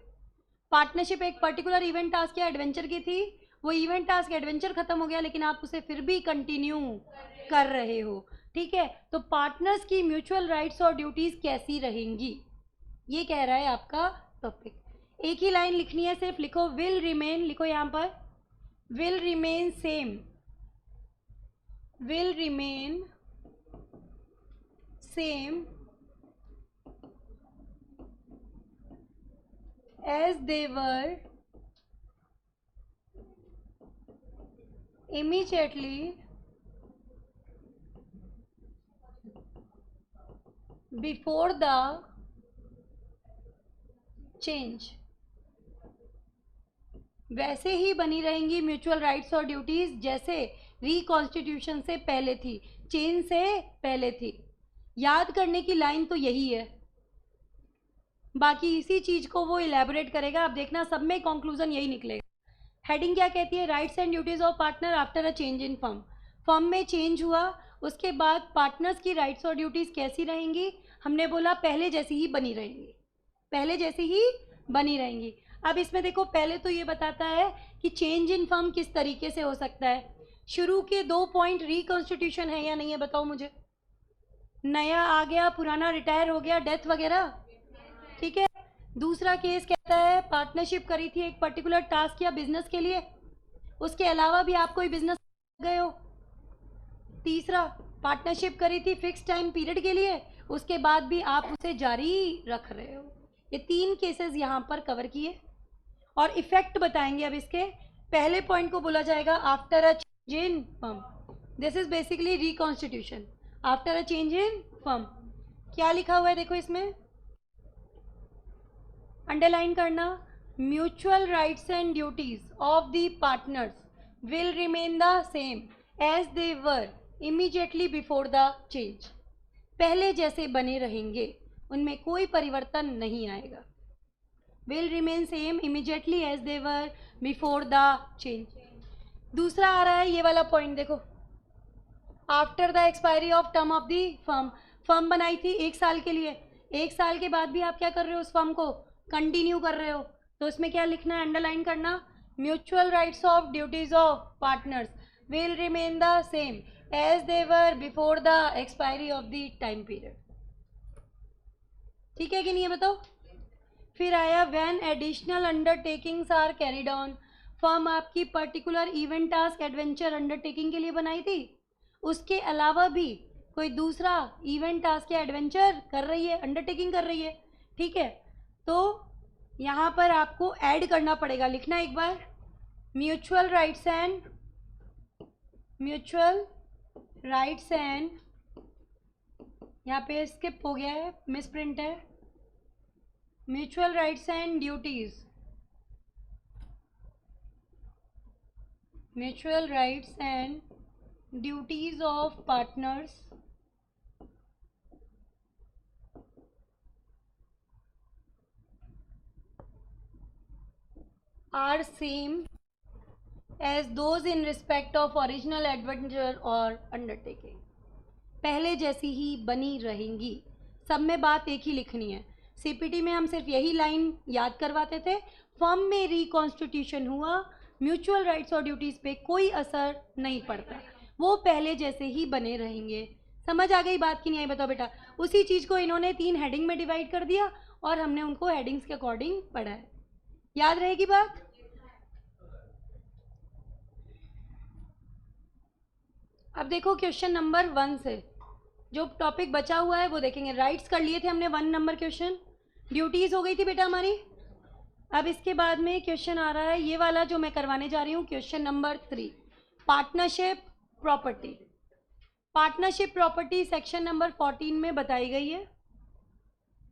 पार्टनरशिप एक पर्टिकुलर इवेंट टास्क या एडवेंचर की थी, वो इवेंट टास्क एडवेंचर खत्म हो गया लेकिन आप उसे फिर भी कंटिन्यू कर रहे हो, ठीक है। तो पार्टनर्स की म्यूचुअल राइट्स और ड्यूटीज कैसी रहेंगी, ये कह रहा है आपका टॉपिक। एक ही लाइन लिखनी है, सिर्फ लिखो विल रिमेन, लिखो यहाँ पर will remain same, will remain same as they were immediately before the change। वैसे ही बनी रहेंगी म्यूचुअल राइट्स और ड्यूटीज जैसे रिकॉन्स्टिट्यूशन से पहले थी, चेंज से पहले थी। याद करने की लाइन तो यही है, बाकी इसी चीज को वो इलेबोरेट करेगा। आप देखना सब में कंक्लूजन यही निकलेगा। हेडिंग क्या कहती है, rights and duties of partner after a change in firm. Firm में चेंज हुआ, उसके बाद पार्टनर्स की राइट्स और ड्यूटीज कैसी रहेंगी, हमने बोला पहले जैसी ही बनी रहेंगी, पहले जैसी ही बनी रहेंगी। अब इसमें देखो, पहले तो ये बताता है कि चेंज इन फर्म किस तरीके से हो सकता है। शुरू के 2 पॉइंट रिकॉन्स्टिट्यूशन है या नहीं है, बताओ मुझे। नया आ गया, पुराना रिटायर हो गया, डेथ वगैरह, ठीक है। दूसरा केस कहता है पार्टनरशिप करी थी एक पर्टिकुलर टास्क या बिजनेस के लिए, उसके अलावा भी आप कोई बिजनेस गए हो। तीसरा, पार्टनरशिप करी थी फिक्स टाइम पीरियड के लिए, उसके बाद भी आप उसे जारी रख रहे हो। ये 3 केसेस यहाँ पर कवर किए और इफेक्ट बताएंगे। अब इसके पहले पॉइंट को बोला जाएगा after a change in firm. This is basically reconstitution after a change in firm. क्या लिखा हुआ है देखो इसमें, अंडरलाइन करना, mutual rights and duties of the partners will remain the same as they were immediately before the change. पहले जैसे बने रहेंगे, उनमें कोई परिवर्तन नहीं आएगा। Will remain same immediately as they were before the change. दूसरा आ रहा है ये वाला पॉइंट देखो, after the expiry of term of the firm. Firm बनाई थी 1 साल के लिए, 1 साल के बाद भी आप क्या कर रहे हो, उस फर्म को कंटिन्यू कर रहे हो, तो इसमें क्या लिखना है, अंडरलाइन करना, mutual rights of duties of partners will remain the same as they were before the expiry of the time period. ठीक है कि नहीं है, बताओ। फिर आया when additional undertakings are carried on. Firm आपकी particular event task adventure undertaking के लिए बनाई थी, उसके अलावा भी कोई दूसरा इवेंट टास्क या एडवेंचर कर रही है, अंडरटेकिंग कर रही है, ठीक है। तो यहाँ पर आपको ऐड करना पड़ेगा, लिखना एक बार, म्यूचुअल राइट्स एंड यहाँ पे स्किप हो गया है, मिस प्रिंट है, mutual rights and duties, mutual rights and duties of partners are same as those in respect of original adventure or undertaking। पहले जैसी ही बनी रहेंगी, सब में बात एक ही लिखनी है। सीपीटी में हम सिर्फ यही लाइन याद करवाते थे, फर्म में रिकॉन्स्टिट्यूशन हुआ, म्यूचुअल राइट्स और ड्यूटीज पे कोई असर नहीं पड़ता, वो पहले जैसे ही बने रहेंगे। समझ आ गई बात कि नहीं आई, बताओ बेटा। उसी चीज़ को इन्होंने 3 हेडिंग में डिवाइड कर दिया और हमने उनको हेडिंग्स के अकॉर्डिंग पढ़ा है। याद रहेगी बात। अब देखो क्वेश्चन नंबर 1 से जो टॉपिक बचा हुआ है वो देखेंगे। राइट्स कर लिए थे हमने 1 नंबर क्वेश्चन, ड्यूटीज हो गई थी बेटा हमारी। अब इसके बाद में क्वेश्चन आ रहा है ये वाला जो मैं करवाने जा रही हूँ, question number 3, partnership property. Partnership property section number 14 में बताई गई है।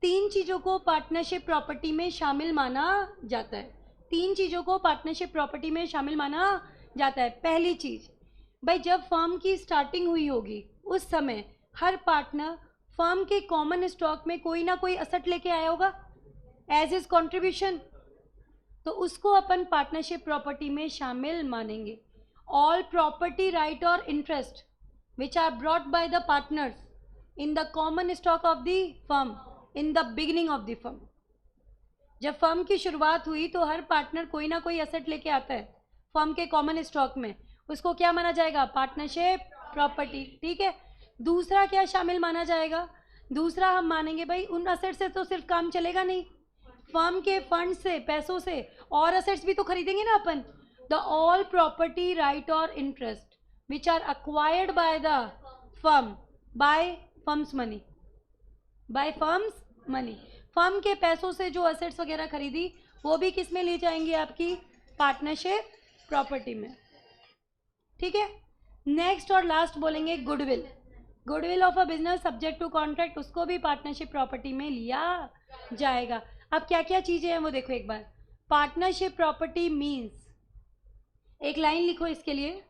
3 चीज़ों को पार्टनरशिप प्रॉपर्टी में शामिल माना जाता है, 3 चीज़ों को पार्टनरशिप प्रॉपर्टी में शामिल माना जाता है। पहली चीज़, भाई जब फर्म की स्टार्टिंग हुई होगी उस समय हर पार्टनर फर्म के कॉमन स्टॉक में कोई ना कोई असेट लेके आया होगा एज इज कंट्रीब्यूशन, तो उसको अपन पार्टनरशिप प्रॉपर्टी में शामिल मानेंगे। ऑल प्रॉपर्टी राइट और interest which are brought by the partners in the common stock of the firm in the beginning of the firm. जब फर्म की शुरुआत हुई तो हर पार्टनर कोई ना कोई एसेट लेके आता है फर्म के कॉमन स्टॉक में, उसको क्या माना जाएगा? Partnership property. ठीक है, दूसरा क्या शामिल माना जाएगा? दूसरा हम मानेंगे भाई उन असेट से तो सिर्फ काम चलेगा नहीं, फर्म के फंड से, पैसों से और असेट्स भी तो खरीदेंगे ना अपन। द ऑल प्रॉपर्टी राइट और interest which are acquired by the firm by firm's money, by firm's money, firm के पैसों से जो असेट्स वगैरह खरीदी वो भी किस में ली जाएंगी? आपकी पार्टनरशिप प्रॉपर्टी में। ठीक है, नेक्स्ट और लास्ट बोलेंगे goodwill. Goodwill of a business subject to contract, उसको भी पार्टनरशिप प्रॉपर्टी में लिया जाएगा। अब क्या क्या चीज़ें हैं वो देखो एक बार। पार्टनरशिप प्रॉपर्टी मीन्स, एक लाइन लिखो इसके लिए,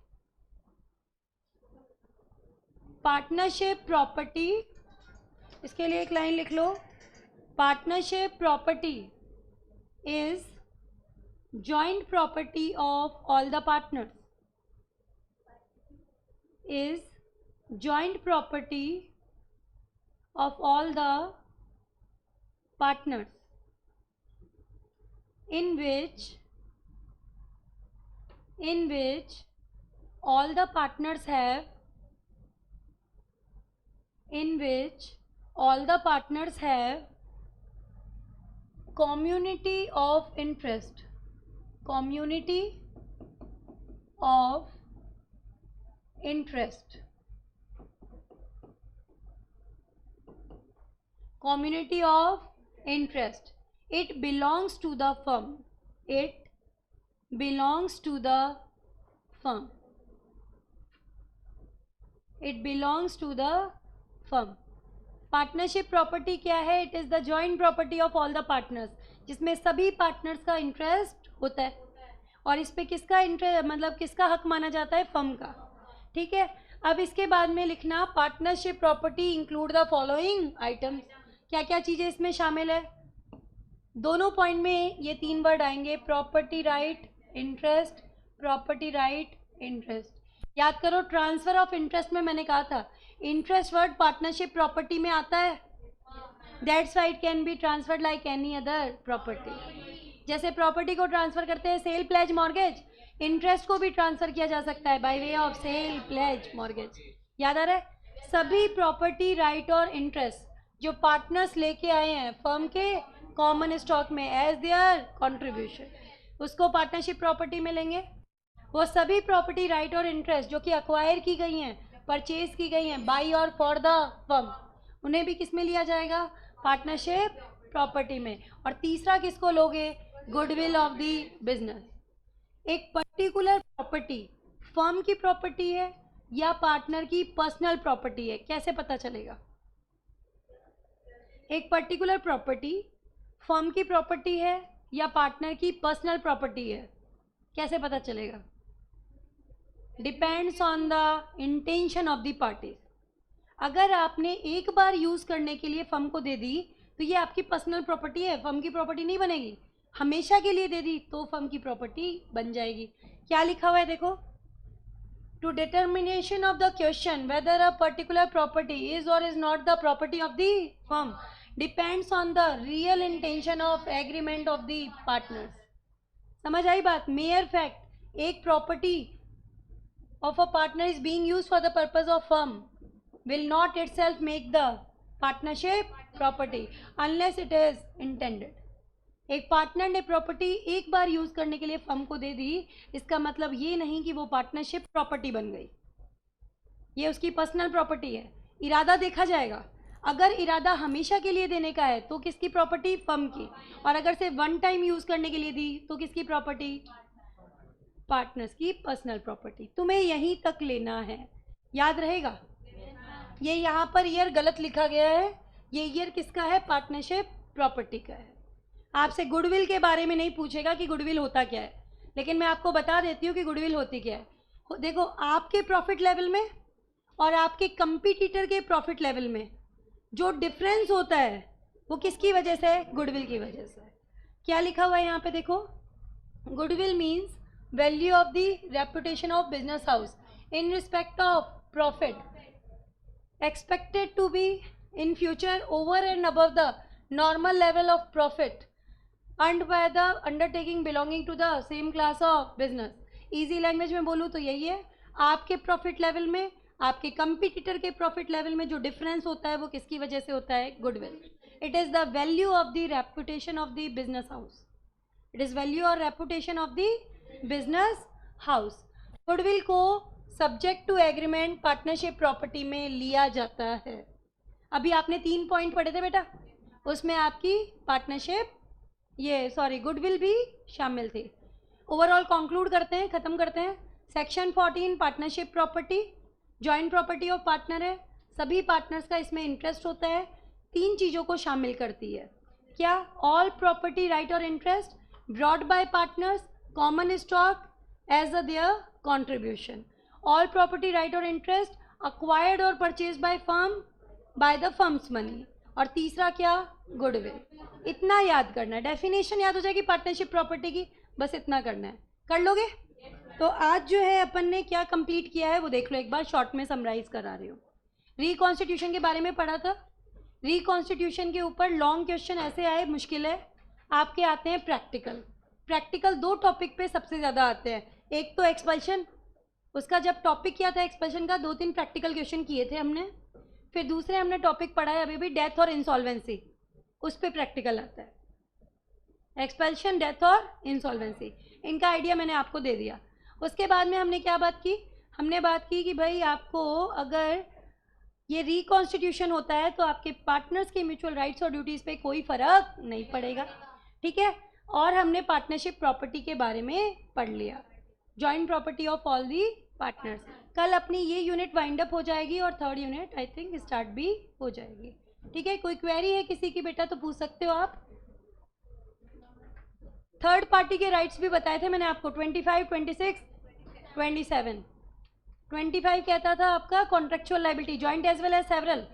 पार्टनरशिप प्रॉपर्टी, इसके लिए एक लाइन लिख लो। Partnership property is joint property of all the partners, is joint property of all the partners in which all the partners have, in which all the partners have community of interest, community of interest, community of interest. It belongs to the firm, it belongs to the firm, it belongs to the firm. Partnership property क्या है? It is the joint property of all the partners, जिसमें सभी partners का interest होता है और इस पे किसका इंटरेस्ट, मतलब किसका हक माना जाता है? फर्म का। ठीक है, अब इसके बाद में लिखना partnership property include the following items. क्या क्या चीज़ें इसमें शामिल है? दोनों पॉइंट में ये तीन वर्ड आएंगे, property right interest, property right interest. याद करो ट्रांसफर ऑफ इंटरेस्ट में मैंने कहा था इंटरेस्ट वर्ड पार्टनरशिप प्रॉपर्टी में आता है, that's why it can be transferred like any other property. जैसे प्रॉपर्टी को ट्रांसफर करते हैं सेल प्लेज मॉर्गेज, इंटरेस्ट को भी ट्रांसफर किया जा सकता है by way of sale pledge mortgage. याद आ रहा है? सभी प्रॉपर्टी राइट और इंटरेस्ट जो पार्टनर्स लेके आए हैं फर्म के कॉमन स्टॉक में एज देयर कंट्रीब्यूशन, उसको पार्टनरशिप प्रॉपर्टी में लेंगे। वो सभी प्रॉपर्टी राइट और इंटरेस्ट जो कि अक्वायर की गई हैं, परचेज की गई हैं बाई और फॉर द फर्म, उन्हें भी किस में लिया जाएगा? पार्टनरशिप प्रॉपर्टी में। और तीसरा किसको लोगे? Goodwill of the business. एक पर्टिकुलर प्रॉपर्टी फर्म की प्रॉपर्टी है या पार्टनर की पर्सनल प्रॉपर्टी है, कैसे पता चलेगा? एक पर्टिकुलर प्रॉपर्टी फर्म की प्रॉपर्टी है या पार्टनर की पर्सनल प्रॉपर्टी है, कैसे पता चलेगा? Depends on the intention of the parties. अगर आपने एक बार यूज़ करने के लिए फर्म को दे दी तो ये आपकी पर्सनल प्रॉपर्टी है, फर्म की प्रॉपर्टी नहीं बनेगी। हमेशा के लिए दे दी तो फर्म की प्रॉपर्टी बन जाएगी। क्या लिखा हुआ है देखो, to determination of the question whether a particular property is or is not the property of the firm depends on the real intention of agreement of the partners. समझ आई बात? मेयर फैक्ट, एक property of a partner is being used for the purpose of firm will not itself make the partnership property unless it is intended. एक partner ने property एक बार use करने के लिए फर्म को दे दी, इसका मतलब ये नहीं कि वो पार्टनरशिप प्रॉपर्टी बन गई, ये उसकी पर्सनल प्रॉपर्टी है। इरादा देखा जाएगा, अगर इरादा हमेशा के लिए देने का है तो किसकी प्रॉपर्टी? फर्म की। और अगर सिर्फ वन टाइम यूज करने के लिए दी तो किसकी प्रॉपर्टी? पार्टनर्स की पर्सनल प्रॉपर्टी। तुम्हें यहीं तक लेना है, याद रहेगा? ये यहाँ पर ईयर गलत लिखा गया है, ये ईयर किसका है? पार्टनरशिप प्रॉपर्टी का है। आपसे गुडविल के बारे में नहीं पूछेगा कि गुडविल होता क्या है, लेकिन मैं आपको बता देती हूँ कि गुडविल होती क्या है। देखो, आपके प्रॉफिट लेवल में और आपके कंपटीटर के प्रॉफिट लेवल में जो डिफरेंस होता है वो किसकी वजह से है? गुडविल की वजह से। क्या लिखा हुआ है यहाँ पे देखो, goodwill means value of the reputation of business house in respect of profit expected to be in future over and above the normal level of profit earned by the undertaking belonging to the same class of business. Easy language में बोलूँ तो यही है, आपके profit level में आपके competitor के profit level में जो डिफरेंस होता है वो किसकी वजह से होता है? Goodwill. It is the value of the reputation of the business house. It is value और reputation of the business house. Goodwill को subject to agreement partnership property में लिया जाता है। अभी आपने 3 पॉइंट पढ़े थे बेटा, उसमें आपकी पार्टनरशिप गुडविल भी शामिल थी। ओवरऑल कंक्लूड करते हैं, ख़त्म करते हैं। Section 14 partnership property, joint property of partner है, सभी पार्टनर्स का इसमें इंटरेस्ट होता है। 3 चीज़ों को शामिल करती है। क्या? ऑल प्रॉपर्टी राइट और interest brought by partners, common stock as a their contribution. All property right और इंटरेस्ट अक्वायर्ड और purchase by firm by the firm's money. और तीसरा क्या? गुडविल। इतना याद करना है, डेफिनेशन याद हो जाएगी पार्टनरशिप प्रॉपर्टी की, बस इतना करना है। कर लोगे? तो आज जो है अपन ने क्या कंप्लीट किया है वो देख लो एक बार, शॉर्ट में समराइज करा रही हूँ। रिकॉन्स्टिट्यूशन के बारे में पढ़ा था। रिकॉन्स्टिट्यूशन के ऊपर लॉन्ग क्वेश्चन ऐसे आए, मुश्किल है आपके आते हैं प्रैक्टिकल। प्रैक्टिकल 2 टॉपिक पे सबसे ज़्यादा आते हैं। एक तो एक्सपल्शन, उसका जब टॉपिक किया था एक्सपल्शन का 2-3 प्रैक्टिकल क्वेश्चन किए थे हमने। फिर दूसरे हमने टॉपिक पढ़ा है अभी भी, डेथ और इंसॉल्वेंसी, उस पर प्रैक्टिकल आता है। एक्सपल्शन, डेथ और इंसॉल्वेंसी, इनका आइडिया मैंने आपको दे दिया। उसके बाद में हमने क्या बात की? हमने बात की कि भाई आपको अगर ये रिकॉन्स्टिट्यूशन होता है तो आपके पार्टनर्स के म्यूचुअल राइट्स और ड्यूटीज़ पे कोई फ़र्क नहीं पड़ेगा, ठीक है। और हमने पार्टनरशिप प्रॉपर्टी के बारे में पढ़ लिया, joint property of all the partners. कल अपनी ये यूनिट वाइंड अप हो जाएगी और 3rd unit I think start भी हो जाएगी, ठीक है। कोई क्वेरी है किसी की बेटा तो पूछ सकते हो आप। थर्ड पार्टी के राइट्स भी बताए थे मैंने आपको, 25, 26, 27। 25 कहता था आपका contractual liability, joint as well as several.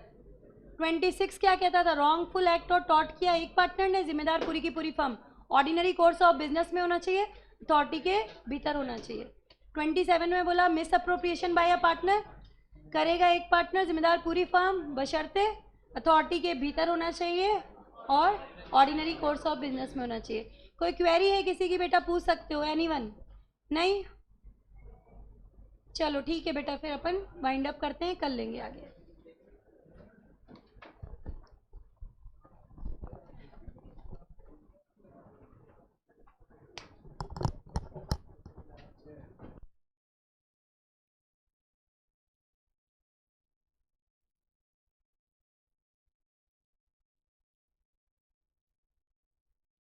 26 क्या कहता था? रॉन्गफुल एक्ट और टॉट किया एक पार्टनर ने, जिम्मेदार पूरी की पूरी firm. Ordinary course of business में होना चाहिए, अथॉरिटी के भीतर होना चाहिए। 27 में बोला misappropriation by a partner, करेगा एक पार्टनर, जिम्मेदार पूरी फर्म, बशर्ते अथॉरिटी के भीतर होना चाहिए और ऑर्डिनरी कोर्स ऑफ बिजनेस में होना चाहिए। कोई क्वेरी है किसी की बेटा पूछ सकते हो, एनीवन? नहीं? चलो ठीक है बेटा, फिर अपन वाइंड अप करते हैं, कर लेंगे आगे।